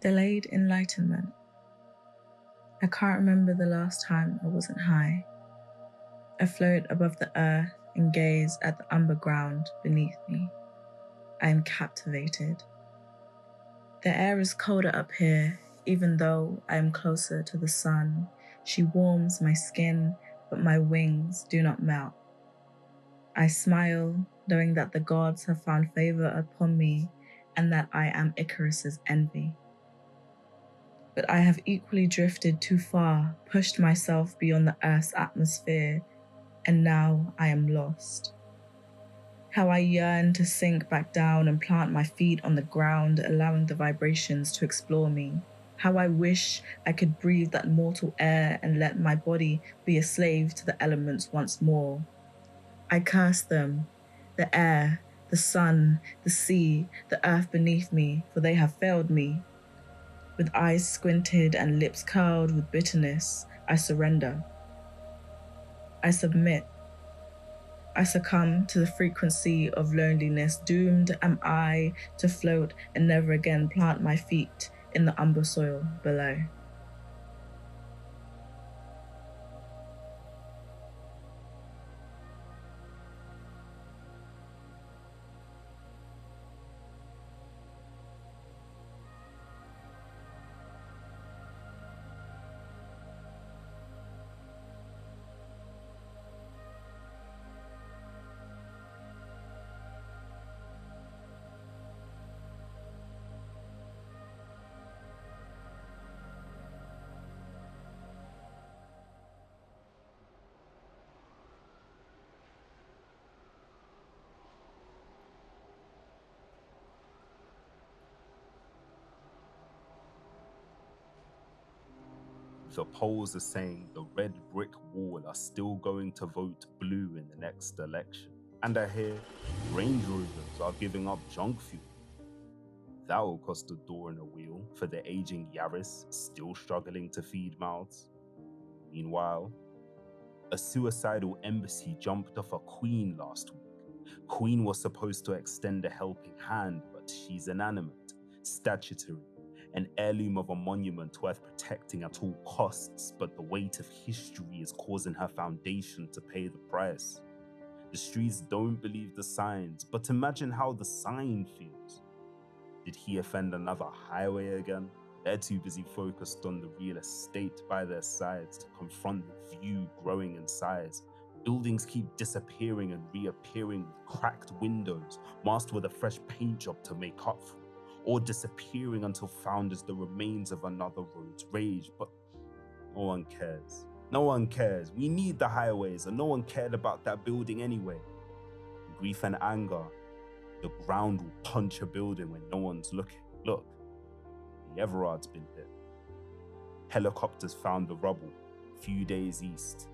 Delayed enlightenment. I can't remember the last time I wasn't high. I float above the earth and gaze at the underground beneath me. I am captivated. The air is colder up here, even though I am closer to the sun. She warms my skin, but my wings do not melt. I smile, knowing that the gods have found favor upon me and that I am Icarus's envy. But I have equally drifted too far, pushed myself beyond the Earth's atmosphere, and now I am lost. How I yearn to sink back down and plant my feet on the ground, allowing the vibrations to explore me. How I wish I could breathe that mortal air and let my body be a slave to the elements once more. I curse them, the air, the sun, the sea, the earth beneath me, for they have failed me. With eyes squinted and lips curled with bitterness, I surrender. I submit. I succumb to the frequency of loneliness. Doomed am I to float and never again plant my feet in the umber soil below. The polls are saying the red brick wall are still going to vote blue in the next election. And I hear Range Rovers are giving up junk fuel. That will cost a door and a wheel for the aging Yaris still struggling to feed mouths. Meanwhile, a suicidal embassy jumped off a queen last week. Queen was supposed to extend a helping hand, but she's inanimate, statutory, an heirloom of a monument worth protecting at all costs, but the weight of history is causing her foundation to pay the price. The streets don't believe the signs, but imagine how the sign feels. Did he offend another highway again? They're too busy focused on the real estate by their sides to confront the view growing in size. Buildings keep disappearing and reappearing with cracked windows, masked with a fresh paint job to make up for, or disappearing until found as the remains of another road's rage. But no one cares. No one cares. We need the highways, and no one cared about that building anyway. In grief and anger, the ground will punch a building when no one's looking. Look, the Everard's been hit. Helicopters found the rubble a few days east.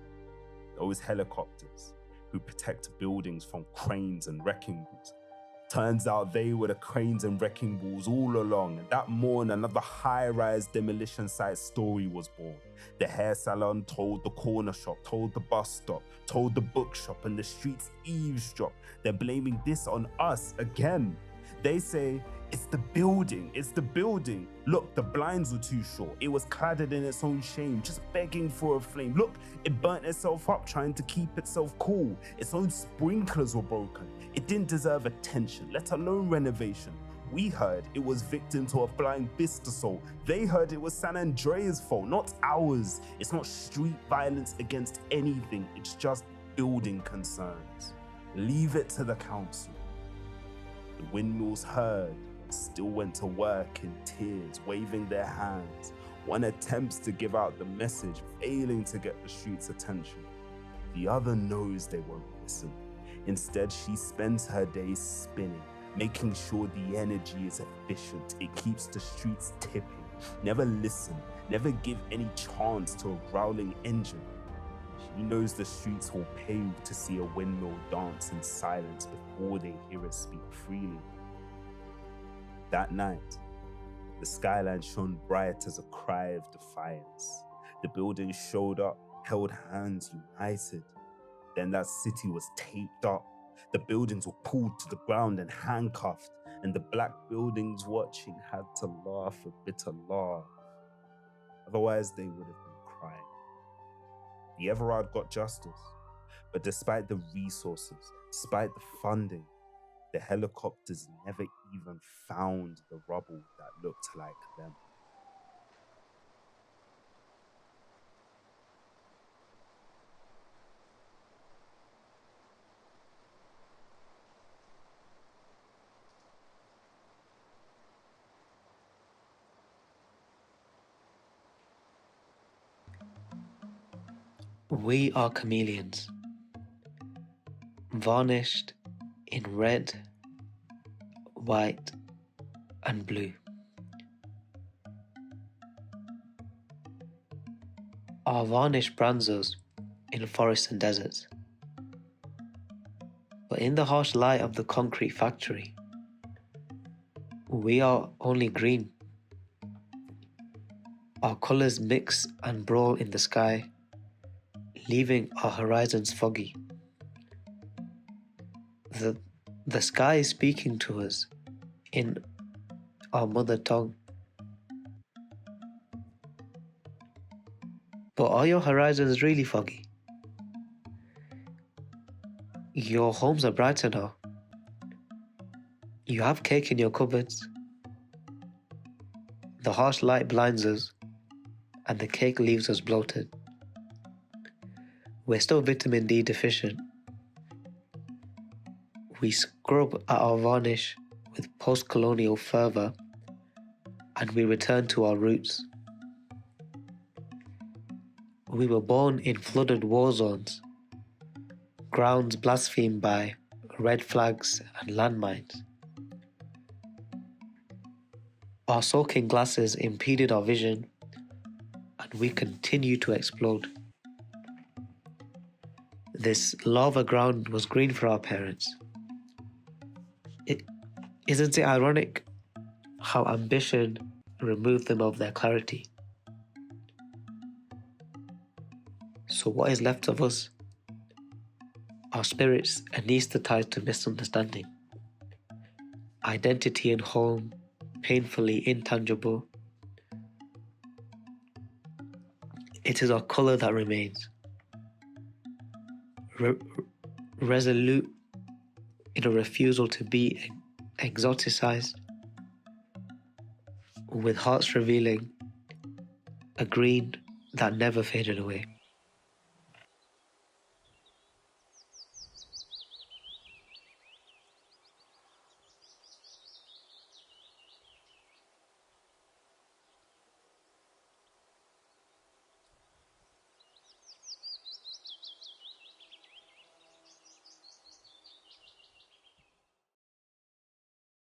Those helicopters who protect buildings from cranes and wrecking balls. Turns out they were the cranes and wrecking balls all along, and that morning another high-rise demolition site story was born. The hair salon told the corner shop, told the bus stop, told the bookshop, and the streets eavesdropped. They're blaming this on us again. They say, it's the building, it's the building. Look, the blinds were too short. It was cladded in its own shame, just begging for a flame. Look, it burnt itself up trying to keep itself cool. Its own sprinklers were broken. It didn't deserve attention, let alone renovation. We heard it was victim to a flying Bistasol. They heard it was San Andreas' fault, not ours. It's not street violence against anything, it's just building concerns. Leave it to the council. The windmills heard, still went to work in tears, waving their hands. One attempts to give out the message, failing to get the street's attention. The other knows they won't listen. Instead, she spends her days spinning, making sure the energy is efficient. It keeps the streets tipping. Never listen, never give any chance to a growling engine. She knows the streets will pay to see a windmill dance in silence before they hear it speak freely. That night, the skyline shone bright as a cry of defiance. The buildings showed up, held hands, united. Then that city was taped up. The buildings were pulled to the ground and handcuffed. and the black buildings watching had to laugh a bitter laugh. Otherwise, they would have been crying. The Everard got justice, but despite the resources, despite the funding, the helicopters never even found the rubble that looked like them. We are chameleons, varnished in red, white, and blue. Our varnish brands us in forests and deserts. But in the harsh light of the concrete factory, we are only green. Our colours mix and brawl in the sky, leaving our horizons foggy. The sky is speaking to us in our mother tongue. But are your horizons really foggy? Your homes are brighter now. You have cake in your cupboards. The harsh light blinds us, and the cake leaves us bloated. We're still vitamin D deficient. We scrub at our varnish with post-colonial fervour, and we return to our roots. We were born in flooded war zones, grounds blasphemed by red flags and landmines. Our soaking glasses impeded our vision, and we continue to explode. This lava ground was green for our parents. Isn't it ironic how ambition removed them of their clarity? So what is left of us? Our spirits anaesthetized to misunderstanding. Identity and home painfully intangible. It is our colour that remains. Resolute in a refusal to be exoticized, with hearts revealing a green that never faded away.